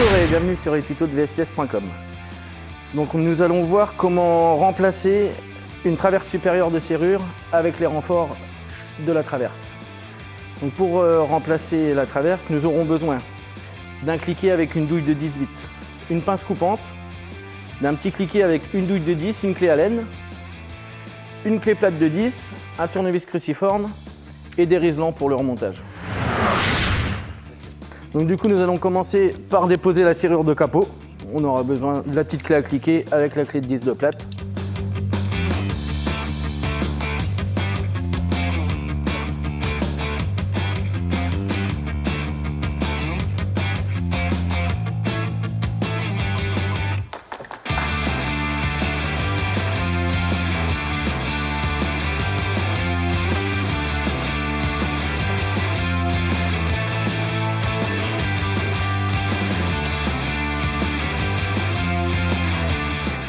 Bonjour et bienvenue sur les tutos de vspièces.com. Donc nous allons voir comment remplacer une traverse supérieure de serrure avec les renforts de la traverse. Donc pour remplacer la traverse, nous aurons besoin d'un cliquet avec une douille de 18, une pince coupante, d'un petit cliquet avec une douille de 10, une clé Allen, une clé plate de 10, un tournevis cruciforme et des riselants pour le remontage. Donc du coup, nous allons commencer par déposer la serrure de capot. On aura besoin de la petite clé à cliquer avec la clé de 10 de plate.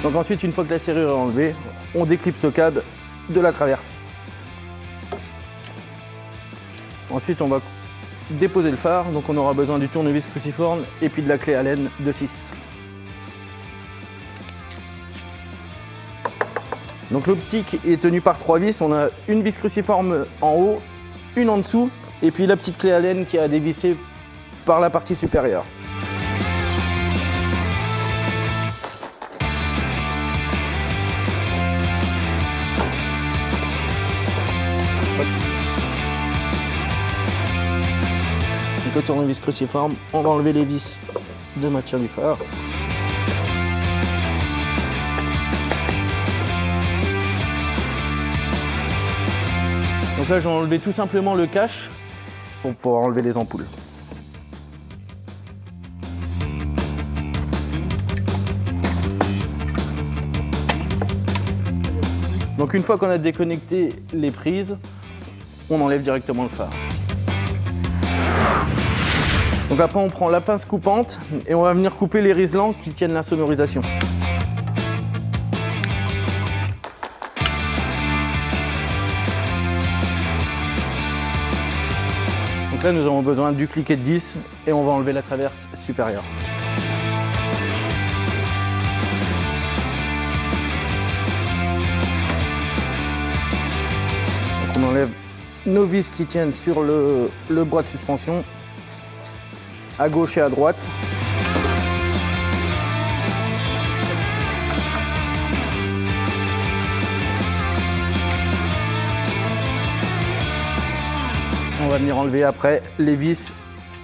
Donc ensuite, une fois que la serrure est enlevée, on déclipse le câble de la traverse. Ensuite, on va déposer le phare, donc on aura besoin du tournevis cruciforme et puis de la clé Allen de 6. Donc l'optique est tenue par 3 vis, on a une vis cruciforme en haut, une en dessous, et puis la petite clé Allen qui a dévissé par la partie supérieure. Donc le tournevis cruciforme, on va enlever les vis de maintien du phare. Donc là, j'ai enlevé tout simplement le cache pour pouvoir enlever les ampoules. Donc une fois qu'on a déconnecté les prises, on enlève directement le phare. Donc après, on prend la pince coupante et on va venir couper les riselants qui tiennent la sonorisation. Donc là, nous avons besoin du cliquet de 10 et on va enlever la traverse supérieure. Donc on enlève nos vis qui tiennent sur le bras de suspension, à gauche et à droite. On va venir enlever après les vis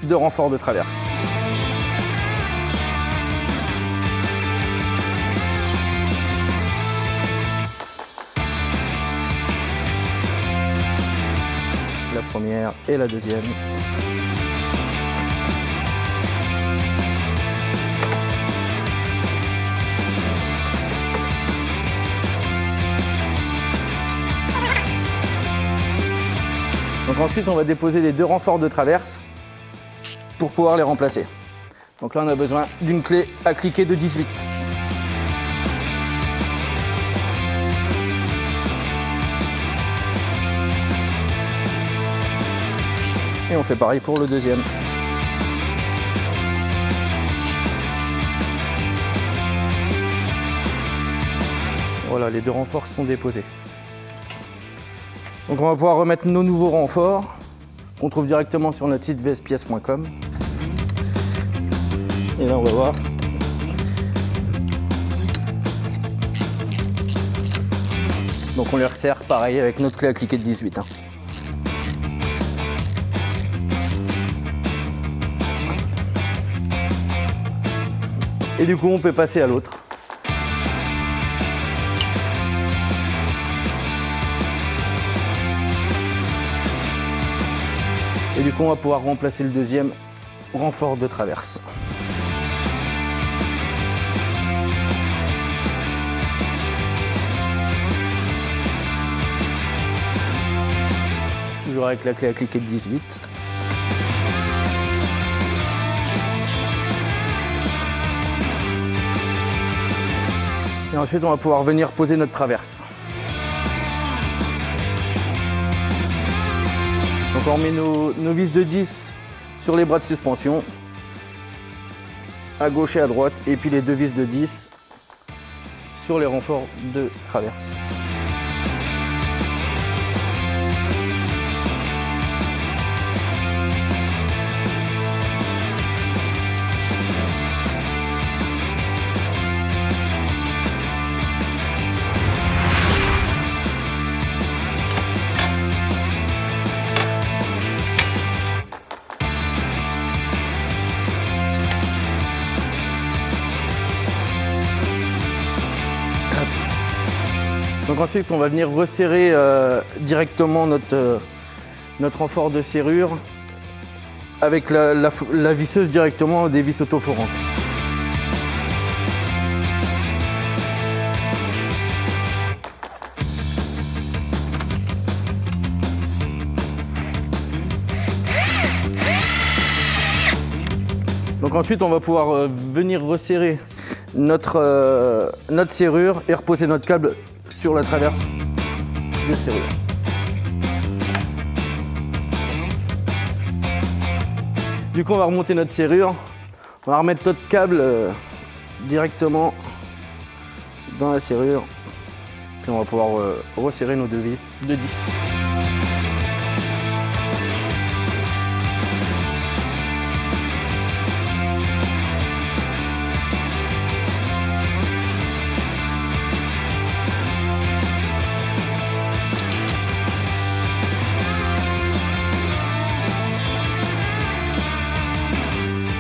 de renfort de traverse. La première et la deuxième. Donc ensuite, on va déposer les deux renforts de traverse pour pouvoir les remplacer. Donc là, on a besoin d'une clé à cliquer de 18. Et on fait pareil pour le deuxième. Voilà, les deux renforts sont déposés. Donc on va pouvoir remettre nos nouveaux renforts qu'on trouve directement sur notre site vspièces.com. Et là on va voir. Donc on les resserre pareil avec notre clé à cliquer de 18. Et du coup on peut passer à l'autre. Et du coup, on va pouvoir remplacer le deuxième renfort de traverse. Toujours avec la clé à cliquer de 18. Et ensuite, on va pouvoir venir poser notre traverse. Donc on remet nos vis de 10 sur les bras de suspension. à gauche et à droite, et puis les 2 vis de 10 sur les renforts de traverse. Donc ensuite, on va venir resserrer directement notre renfort de serrure avec la visseuse directement des vis autoforantes. Donc ensuite, on va pouvoir venir resserrer notre serrure et reposer notre câble sur la traverse de serrure. Du coup, on va remonter notre serrure, on va remettre notre câble directement dans la serrure, puis on va pouvoir resserrer nos 2 vis de 10.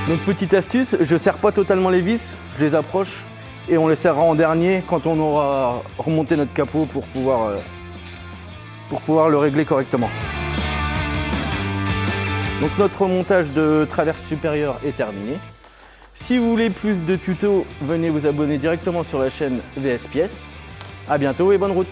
Donc petite astuce, je ne serre pas totalement les vis, je les approche et on les serrera en dernier quand on aura remonté notre capot pour pouvoir le régler correctement. Donc notre remontage de traverse supérieure est terminé. Si vous voulez plus de tutos, venez vous abonner directement sur la chaîne VS Pièces. A bientôt et bonne route!